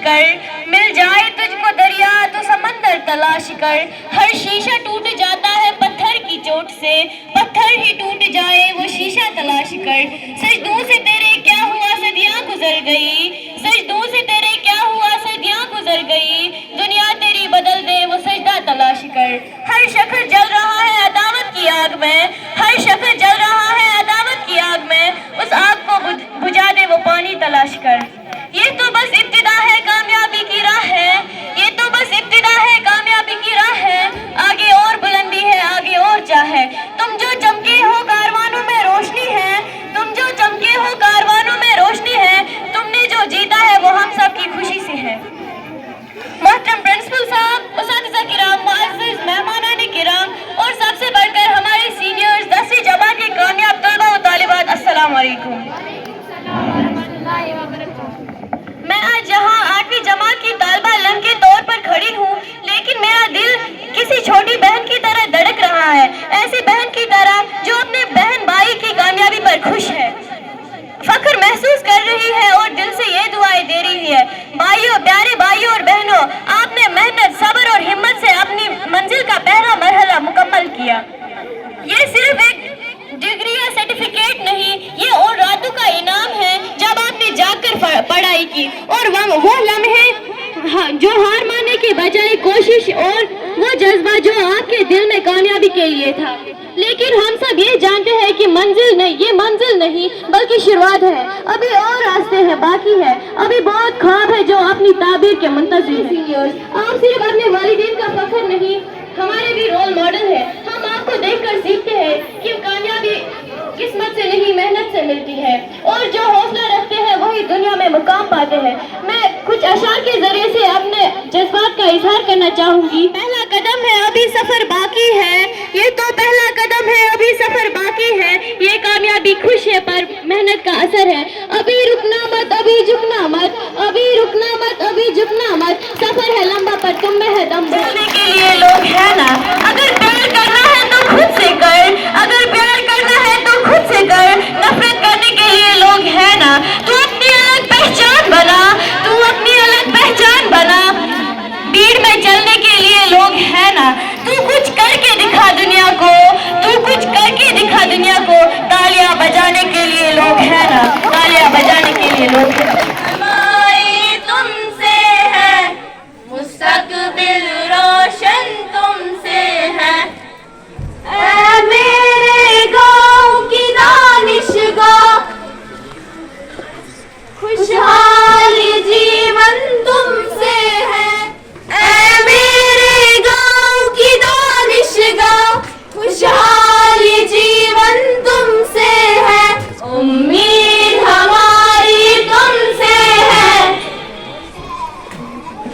کر، مل جائے تجھ کو دریا تو سمندر تلاش کر، ہر شیشہ ٹوٹ جاتا ہے پتھر کی چوٹ سے، پتھر ہی ٹوٹ جائے وہ شیشہ تلاش کر، سجدوں سے تیرے کیا ہوا صدیاں گزر گئی، سجدوں سے تیرے کیا ہوا صدیاں گزر گئی، دنیا تیری بدل دے وہ سجدہ تلاش کر، ہر شخص جل رہا ہے عداوت کی آگ میں، ہر شخص جل رہا ہے عداوت کی آگ میں، اس آگ کو بجھا دے وہ پانی تلاش کر، یہ تو بس ابتدا ہے کامیابی کی راہ ہے، یہ تو بس ابتدا ہے کامیابی کی راہ ہے، آگے اور بلندی ہے آگے اور چاہ ہے، تم جو چمکے ہو کاروانوں میں روشنی ہے، تم جو چمکے ہو کاروانوں میں روشنی ہے، تم نے جو جیتا ہے وہ ہم سب کی خوشی سے ہے۔ محترم پرنسپل صاحب، اساتذہ کرام، معزز مہمانان کرام اور سب سے بڑھ کر ہمارے سینئرز 10ویں جماعت کے کامیاب طلباء و طالبات، السلام علیکم۔ میں آج یہاں 8ویں جماعت کی طالبہ علم کے طور پر کھڑی ہوں، لیکن میرا دل کسی چھوٹی بہن کی طرح دھڑک رہا ہے، ایسی بہن کی طرح جو اپنے بہن بھائی کی کامیابی پر خوش ہے، فخر محسوس کر رہی ہے اور دل سے یہ دعائیں دے رہی ہے۔ بھائیوں، پیارے بھائیوں اور بہنوں، آپ نے محنت، صبر اور ہمت سے اپنی منزل کا پہلا مرحلہ مکمل کیا۔ یہ صرف ایک ڈگری یا سرٹیفکیٹ نہیں، یہ اور راتوں کا انعام ہے جب آپ نے جاگ کر پڑھائی کی، اور وہ لمحے جو ہار ماننے کے بجائے کوشش اور وہ جذبہ جو آپ کے دل میں کامیابی کے لیے تھا۔ لیکن ہم سب یہ جانتے ہیں کہ یہ منزل نہیں بلکہ شروعات ہے، ابھی اور راستے ہیں، باقی ہے، ابھی بہت خواب ہے جو اپنی تعبیر کے منتظر ہیں۔ آپ صرف اپنے والدین کا فخر نہیں، ہمارے بھی رول ماڈل ہے، ہم آپ کو دیکھ کر سیکھتے ہیں کہ کامیابی قسمت سے نہیں محنت سے ملتی ہے، اور جو حوصلہ رکھتے ہیں وہی دنیا میں مقام پاتے ہیں۔ میں کچھ اشعار کے ذریعے سے اپنے جذبات کا اظہار کرنا چاہوں گی۔ پہلا قدم ہے ابھی سفر باقی ہے، یہ تو پہلا قدم ہے ابھی سفر باقی ہے، یہ کامیابی خوش ہے پر محنت کا اثر ہے، ابھی رکنا مت ابھی جھکنا مت، ابھی رکنا مت ابھی جھکنا مت، سفر ہے لمبا پر تم میں ہے دم، چلنے کے لیے لوگ ہے نا، اگر پیار کرنا ہے تو خود سے کر، اگر پیار کرنا ہے تو خود سے کر، نفرت کرنے کے لیے لوگ ہے نا، تو اپنی الگ پہچان بنا، تو اپنی الگ پہچان بنا، بھیڑ میں چلنے کے لیے لوگ ہے نا، تو کچھ کر کے دکھا دنیا کو، تو کچھ کر کے دکھا دنیا کو، تالیاں بجانے کے لیے لوگ ہے نا، تالیاں بجانے کے لیے لوگ ہے۔ ہماری تم سے ہے، مستقبل روشن تم سے ہے، اے میرے گاؤں کی دانشگاہ، خوشحال جیون تم سے ہے، اے میرے گاؤں کی دانشگاہ، خوشحال جیون تم سے ہے، امید ہماری تم سے ہے،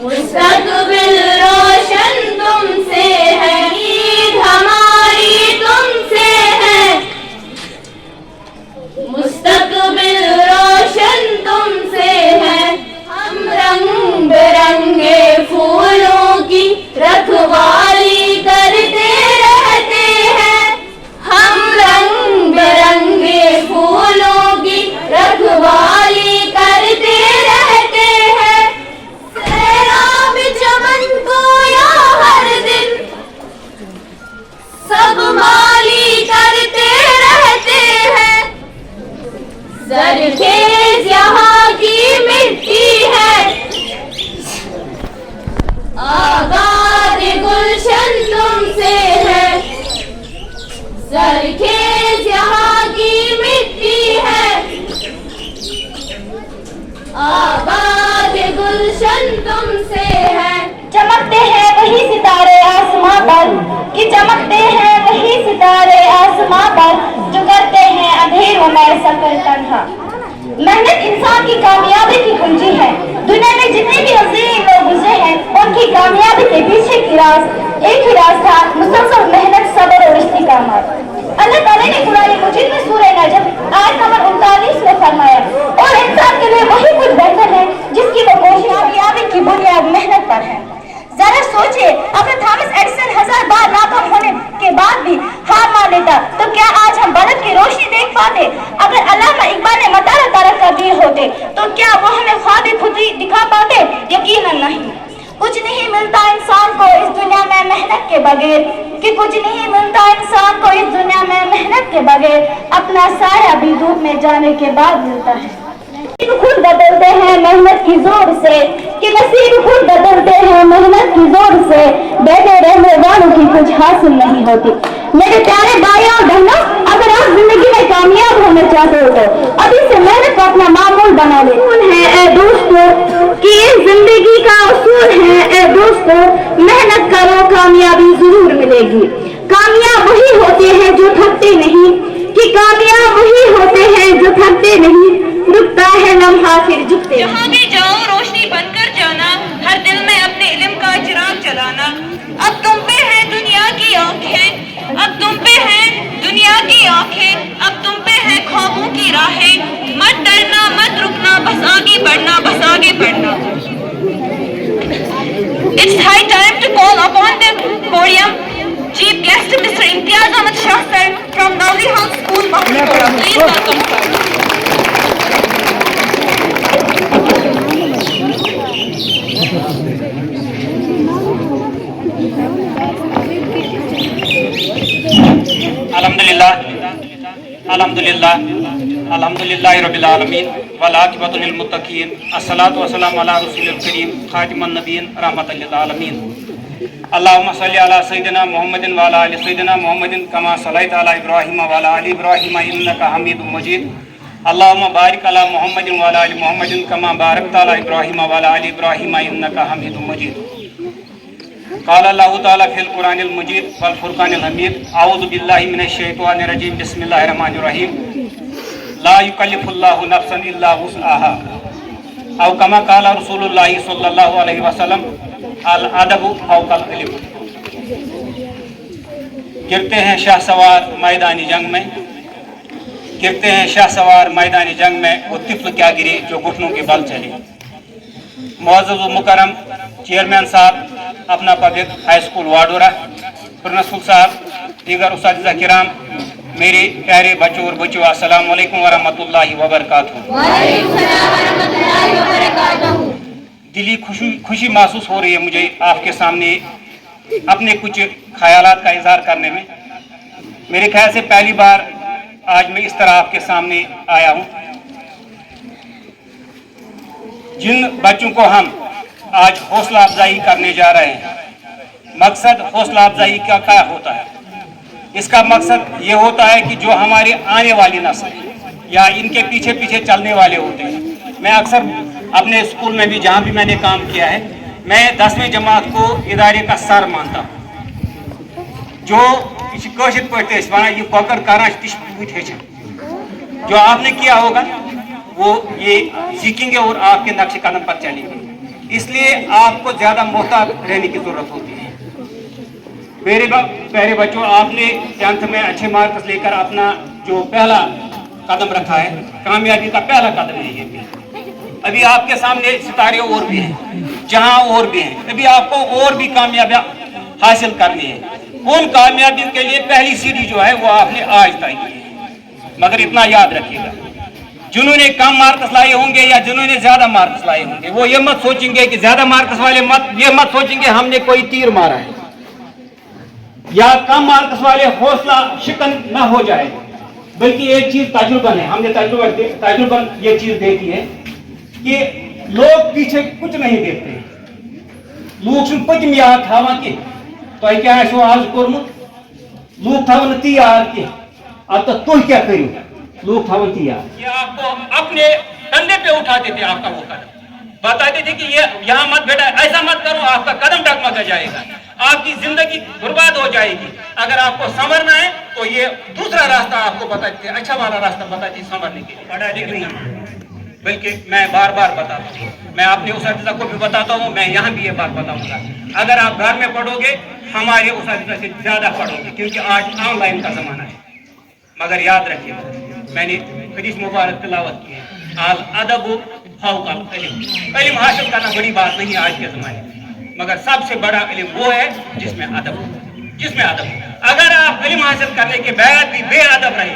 مستقبل روشن تم سے ہے، امید ہماری تم سے ہے، مستقبل روشن تم سے ہے، ہم رنگ برنگے پھولوں کی رکھوالی کرتے رہتے ہیں، ہم رنگ برنگے پھولوں کی رکھوالی کرتے رہتے ہیں، سیراب چمن کو یا ہر دن سب مالی کرتے رہتے ہیں، زرخیز یہاں کی مٹی ہے، آباد گلشن تم سے ہے، زرخیز یہاں کی مٹی ہے، آباد گلشن تم سے ہے، چمکتے ہیں وہی ستارے آسماں پر، کہ چمکتے ہیں وہی ستارے آسماں پر، جو کرتے ہیں اندھیروں میں سفر تنہا۔ محنت انسان کی کامیابی کی کنجی ہے، دنیا میں جتنے بھی عظیم لوگ گزرے ہیں ان کی کامیابی کے پیچھے کی راز ایک ہی راز تھا، مسلسل محنت، صبر اور استقامت۔ اللہ تعالیٰ نے قرآن مجید میں سورہ نجم آیت نمبر 39 میں فرمایا، اور انسان کے لیے وہی کچھ بہتر ہے جس کی وہ کوشش کامیابی کی بنیاد محنت پر ہے۔ ذرا سوچے، اگر تھامس ایڈیسن 1000 بار ناکام ہونے کے بعد بھی ہار مان لیتا تو کیا آج ہم بلب کی روشنی دیکھ پاتے؟ اگر علامہ اقبال نے مطالعہ ترک کر دیے ہوتے ہوتے تو کیا وہ ہمیں خواب خودی دکھا پاتے؟ یقیناً نہیں۔ کچھ نہیں ملتا انسان کو اس دنیا میں محنت کے بغیر، کہ کچھ نہیں ملتا انسان کو اس دنیا میں محنت کے بغیر، اپنا سایہ بھی دھوپ میں جانے کے بعد ملتا ہے۔ خود بدلتے ہیں محنت کی زور سے، کہ نصیب خود بدلتے ہیں محنت کی زور سے، بیٹھے رہنے والوں کی کچھ حاصل نہیں ہوتی۔ میرے پیارے بھائیوں اور بہنوں، اگر آپ زندگی میں کامیاب ہونا چاہتے ہو تو ابھی سے محنت کو اپنا معمول بنا لیں۔ ہے اے دوستو کہ یہ زندگی کا اصول ہے، اے دوستو محنت کرو کامیابی ضرور ملے گی۔ کامیاب وہی ہوتے ہیں جو تھکتے نہیں، کہ کامیاب وہی ہوتے ہیں جو تھکتے نہیں، رکتا ہے لمحہ پھر جھکتے۔ جہاں بھی جاؤ روشنی بن کر جانا، ہر دل میں اپنے علم کا چراغ جلانا۔ اب تم پہ ہے دنیا کی آنکھیں، اب تم پہ ہے دنیا کی آنکھیں، اب تم پہ ہے خوابوں کی راہیں۔ مت ڈرنا مت رکنا، بس آگے بڑھنا، بس آگے بڑھنا۔ It's high time to call upon the podium Chief Guest Mr. Imtiaz Ahmad Shah sir from Dawli Hall School, Mahmudpura. Please welcome sir. الحمدللہ رب العالمین والعاقبۃ للمتقین، الصلاۃ والسلام علی رسول الکریم خاتم النبیین رحمۃ للعالمین۔ اللہم صلی علی سیدنا محمد وعلی آل سیدنا محمد کما صلیت علی ابراہیم وعلی آل ابراہیم انک حمید مجید۔ اللہم بارک علی محمد وعلی آل محمد کما بارکت علی ابراہیم وعلی آل ابراہیم انک حمید مجید۔ قال اللہ تعالی فی القرآن المجید والفرقان الحمید، اعوذ باللہ من الشیطان الرجیم، بسم اللہ الرحمن الرحیم۔ لا یکلف اللہ نفسا الا وسعها، او کما قال رسول اللہ صلی اللہ علیہ وسلم، الادب فوق العلم۔ گرتے ہیں شاہ سوار میدانی جنگ میں، گرتے ہیں شاہ سوار میدانی جنگ میں، وہ طفل کیا گری جو گھٹنوں کے بل چلے۔ معزز و مکرم چیئرمین صاحب اپنا پبلک ہائی اسکول واڈورہ، پرنسپل صاحب، دیگر اساتذہ کرام، میرے پیارے بچوں اور بچوں، السلام علیکم ورحمۃ اللہ وبرکاتہ۔ وعلیکم السلام ورحمۃ اللہ وبرکاتہ۔ دلی خوشی محسوس ہو رہی ہے مجھے آپ کے سامنے اپنے کچھ خیالات کا اظہار کرنے میں۔ میرے خیال سے پہلی بار آج میں اس طرح آپ کے سامنے آیا ہوں۔ جن بچوں کو ہم آج حوصلہ افزائی کرنے جا رہے ہیں، مقصد حوصلہ افزائی کا کیا ہوتا ہے؟ اس کا مقصد یہ ہوتا ہے کہ جو ہمارے آنے والی نسل یا ان کے پیچھے پیچھے چلنے والے ہوتے ہیں۔ میں اکثر اپنے اسکول میں بھی جہاں بھی میں نے کام کیا ہے، میں 10ویں جماعت کو ادارے کا سر مانتا ہوں۔ جو کوشش پڑھتے ہیں یہ کوکر کراش تش جو آپ نے کیا ہوگا وہ یہ سیکھیں گے اور آپ کے نقش قدم پر چلیں گے۔ اس لیے آپ کو زیادہ محتاط رہنے کی ضرورت ہوتی ہے۔ پیارے بچوں، آپ نے 10th میں اچھے مارکس لے کر اپنا جو پہلا قدم رکھا ہے، کامیابی کا پہلا قدم ہے یہ بھی۔ ابھی آپ کے سامنے ستارے اور بھی ہیں، جہاں اور بھی ہیں، ابھی آپ کو اور بھی کامیابیاں حاصل کرنی ہے۔ ان کامیابی کے لیے پہلی سیڑھی جو ہے وہ آپ نے آج طے کی ہے۔ مگر اتنا یاد رکھیے گا، جنہوں نے کم مارکس لائے ہوں گے یا جنہوں نے زیادہ مارکس لائے ہوں گے، وہ یہ مت سوچیں گے کہ زیادہ مارکس والے یہ مت سوچیں گے ہم نے کوئی تیر مارا ہے، یا کم مارکس والے حوصلہ شکن نہ ہو جائے، بلکہ ایک چیز تجربہ ہے، ہم نے تجربہ یہ چیز دیکھی ہے کہ لوگ پیچھے کچھ نہیں دیکھتے۔ لوگ چھن پتم یاد تھاوان کی تۄہہِ کیٛاہ آسِوٕ آز کوٚرمُت، لوگ تھاون تی یاد کی اب تو تُہۍ کیٛاہ کٔرِو، لوگ تھاون تی یاد۔ یہ آپ کو اپنے کندھے پہ اٹھاتے تھے آپ کا وہ قدم، بتاتے تھے کہ یہ یہاں مت بیٹا، ایسا مت کرو، آپ کا قدم ڈگمگا جائے گا، آپ کی زندگی برباد ہو جائے گی۔ اگر آپ کو سنورنا ہے تو یہ دوسرا راستہ آپ کو بتاتے تھے، اچھا والا راستہ بتاتے سنورنے کے لیے، پڑھا لکھ نہیں، بلکہ میں بار بار بتاتا ہوں، میں اپنے اساتذہ کو بھی بتاتا ہوں، میں یہاں بھی یہ بات بتاؤں گا، اگر آپ گھر میں پڑھو گے ہمارے اساتذہ سے زیادہ پڑھو گے، کیونکہ آج آن لائن کا زمانہ ہے۔ مگر یاد رکھیے، میں نے حدیث مبارک تلاوت کی ہے، الادب فوق العلم۔ علم حاصل کرنا بڑی بات نہیں ہے آج کے زمانے میں، مگر سب سے بڑا علم وہ ہے جس میں ادب ہو، جس میں ادب ہو۔ اگر آپ علم حاصل کرنے کے بعد بھی بے ادب رہے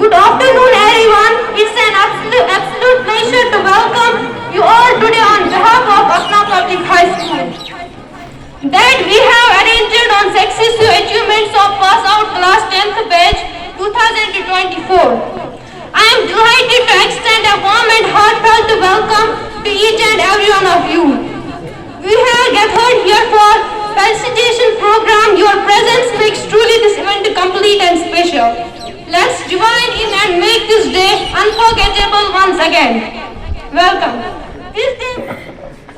Good afternoon everyone. It's an absolute pleasure to welcome you all today on behalf of Asna Public High School that we have arranged on successive achievements of pass out class 10th batch 2024. I am delighted to extend a warm and heartfelt welcome to each and every one of you. We have gathered here for felicitation program. Your presence makes truly this event complete and special. Let's join in and make this day unforgettable once again. Welcome.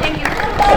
Thank you.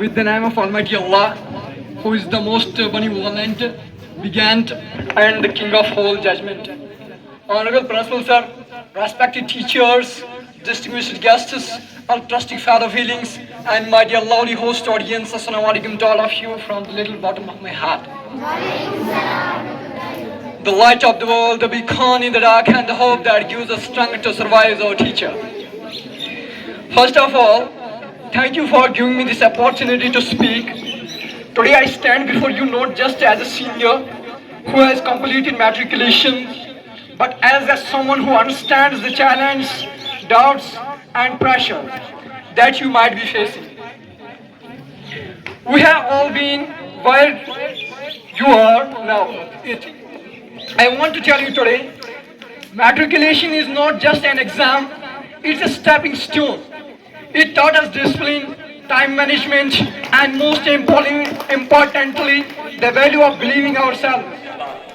With the name of Almighty Allah, who is the most benevolent, began and the King of whole judgment. Honorable Principal Sir, respected teachers, distinguished guests, all trusty father feelings, and my dear lovely host audience, Assalamu alaikum to all of you from the little bottom of my heart. The light of the world, the beacon in the dark, and the hope that gives us strength to survive is our teacher. First of all, thank you for giving me this opportunity to speak. Today I stand before you not just as a senior who has completed matriculation, but as someone who understands the challenge, doubts, and pressure that you might be facing. We have all been where you are now. I want to tell you today, matriculation is not just an exam, it's a stepping stone. It taught us discipline, time management, and most importantly, the value of believing ourselves.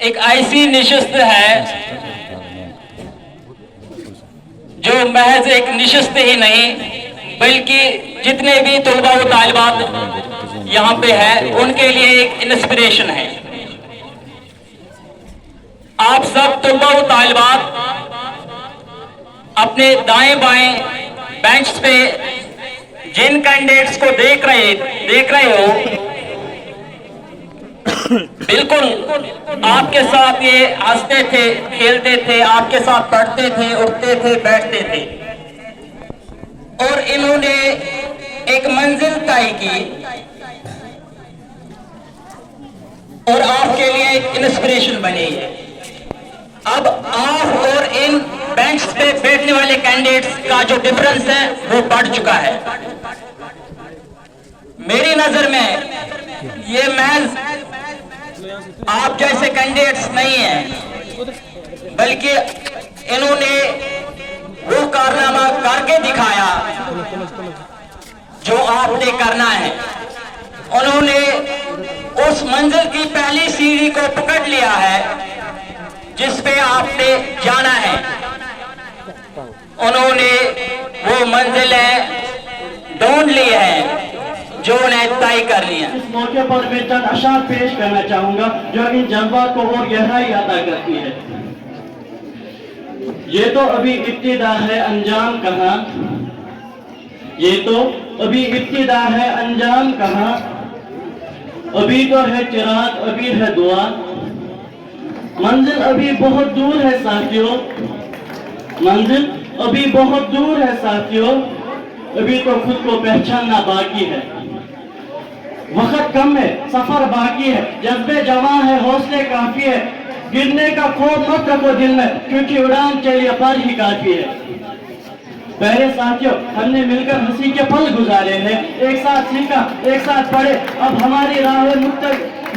ایک ایسی نشست ہے جو محض ایک نشست ہی نہیں بلکہ جتنے بھی طلباء و طالبات یہاں پہ ہیں ان کے لیے ایک انسپریشن ہے. آپ سب طلباء و طالبات اپنے دائیں بائیں بینچ پہ جن کینڈیڈیٹس کو دیکھ رہے ہو بالکل آپ کے ساتھ یہ ہنستے تھے, کھیلتے تھے, آپ کے ساتھ پڑھتے تھے, اٹھتے تھے, بیٹھتے تھے, اور انہوں نے ایک منزل طے کی اور آپ کے لیے ایک انسپریشن بنی ہے. اب آپ اور ان بینچ پہ بیٹھنے والے کینڈیڈیٹس کا جو ڈفرنس ہے وہ بڑھ چکا ہے. میری نظر میں یہ محض آپ جیسے کینڈیڈیٹس نہیں ہیں بلکہ انہوں نے وہ کارنامہ کر کے دکھایا جو آپ نے کرنا ہے. انہوں نے اس منزل کی پہلی سیڑھی کو پکڑ لیا ہے جس پہ آپ نے جانا ہے. انہوں نے وہ منزلیں ڈھونڈ لی ہیں جو انہیں طے کر لی ہیں. اس موقع پر میں چند اشعار پیش کرنا چاہوں گا جو ان جذبات کو اور گہرائی عطا کرتی ہے. یہ تو ابھی ابتدا ہے انجام کہاں, یہ تو ابھی ابتدا ہے انجام کہاں, ابھی تو ہے چراغ ابھی ہے دعا, منزل ابھی بہت دور ہے ساتھیوں, منزل ابھی بہت دور ہے ساتھیوں, ابھی تو خود کو پہچاننا باقی ہے. وقت کم ہے, سفر باقی ہے, جذبے جوان ہے, حوصلے کافی ہے, گرنے کا خوف مت رکھو دل میں کیونکہ اڑان چلیے پر ہی کافی ہے. پہلے ساتھیوں ہم نے مل کر ہنسی کے پل گزارے ہیں, ایک ساتھ سیکھا ایک ساتھ پڑھے, اب ہماری راہیں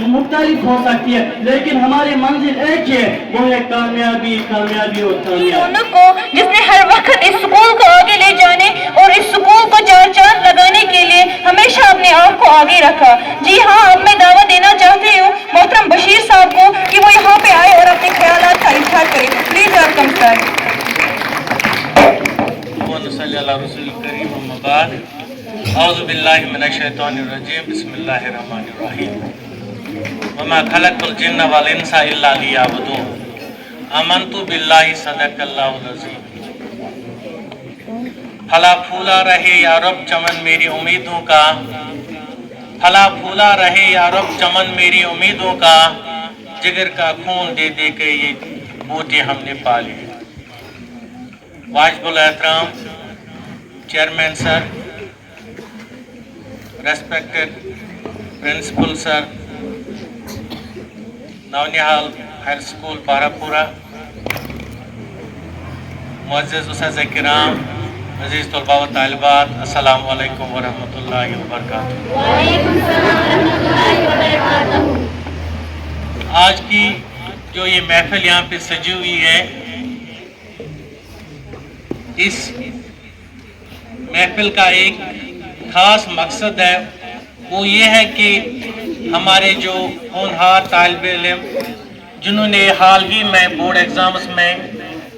مختلف ہو سکتی ہے لیکن ہماری منزل ایک ہی ہے, وہ ہے کامیابی, کامیابی اور کامیابی. رونق کو جس نے ہر وقت اس سکول کو آگے لے جانے اور اس سکول کو چار چاند لگانے کے لیے ہمیشہ اپنے آپ کو آگے رکھا. جی ہاں, اب میں دعوت دینا چاہتی ہوں محترم بشیر صاحب کو کہ وہ یہاں پہ آئے اور اپنے خیالات کا اظہار کرے. Please welcome sir. صلی اللہ رسول کریم اما بعد اعوذ باللہ من الشیطان الرجیم بسم اللہ الرحمن الرحیم وما خلقت الجن والانس الا لیعبدون آمنت باللہ صدق اللہ العظیم. پھلا پھولا رہے یا رب چمن میری امیدوں کا, پھلا پھولا رہے یا رب چمن میری امیدوں کا, جگر کا خون دے دے کے یہ بوٹے ہم نے پالے. واجب الاحترام chairman sir, respected principal sir, Naunihal higher school Para, معزز اساتذہ کرام, عزیز طلباء و طالبات, السلام علیکم ورحمۃ اللہ وبرکاتہ. آج کی جو یہ محفل یہاں پہ سجی ہوئی ہے, اس محفل کا ایک خاص مقصد ہے, وہ یہ ہے کہ ہمارے جو ہونہار طالب علم جنہوں نے حال ہی میں بورڈ ایگزامز میں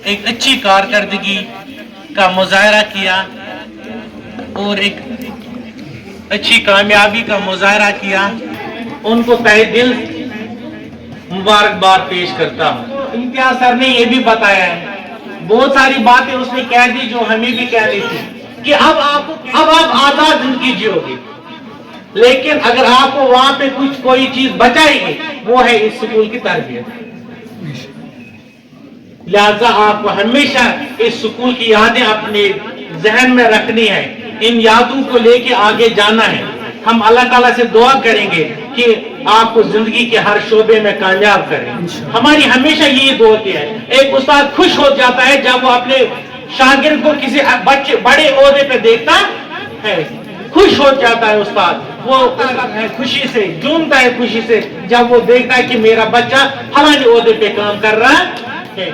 ایک اچھی کارکردگی کا مظاہرہ کیا اور ایک اچھی کامیابی کا مظاہرہ کیا, ان کو تہہ دل مبارکباد پیش کرتا ہوں. امتیاز سر نے یہ بھی بتایا ہے, بہت ساری باتیں اس نے کہہ دی جو ہمیں بھی کہنی تھی کہ اب آپ آزاد زندگی جیو گے, لیکن اگر آپ کو وہاں پہ کوئی چیز بچائے گی وہ ہے اس سکول کی تربیت. لہذا آپ کو ہمیشہ اس سکول کی یادیں اپنے ذہن میں رکھنی ہے, ان یادوں کو لے کے آگے جانا ہے. ہم اللہ تعالیٰ سے دعا کریں گے کہ آپ کو زندگی کے ہر شعبے میں کامیاب کریں. ہماری ہمیشہ یہی دعا ہوتی ہے. ایک استاد خوش ہو جاتا ہے جب وہ اپنے شاگرد کو کسی بڑے عہدے پہ دیکھتا ہے, خوش ہو جاتا ہے استاد, وہ خوشی سے جھومتا ہے خوشی سے جب وہ دیکھتا ہے کہ میرا بچہ فلاں عہدے پہ کام کر رہا ہے.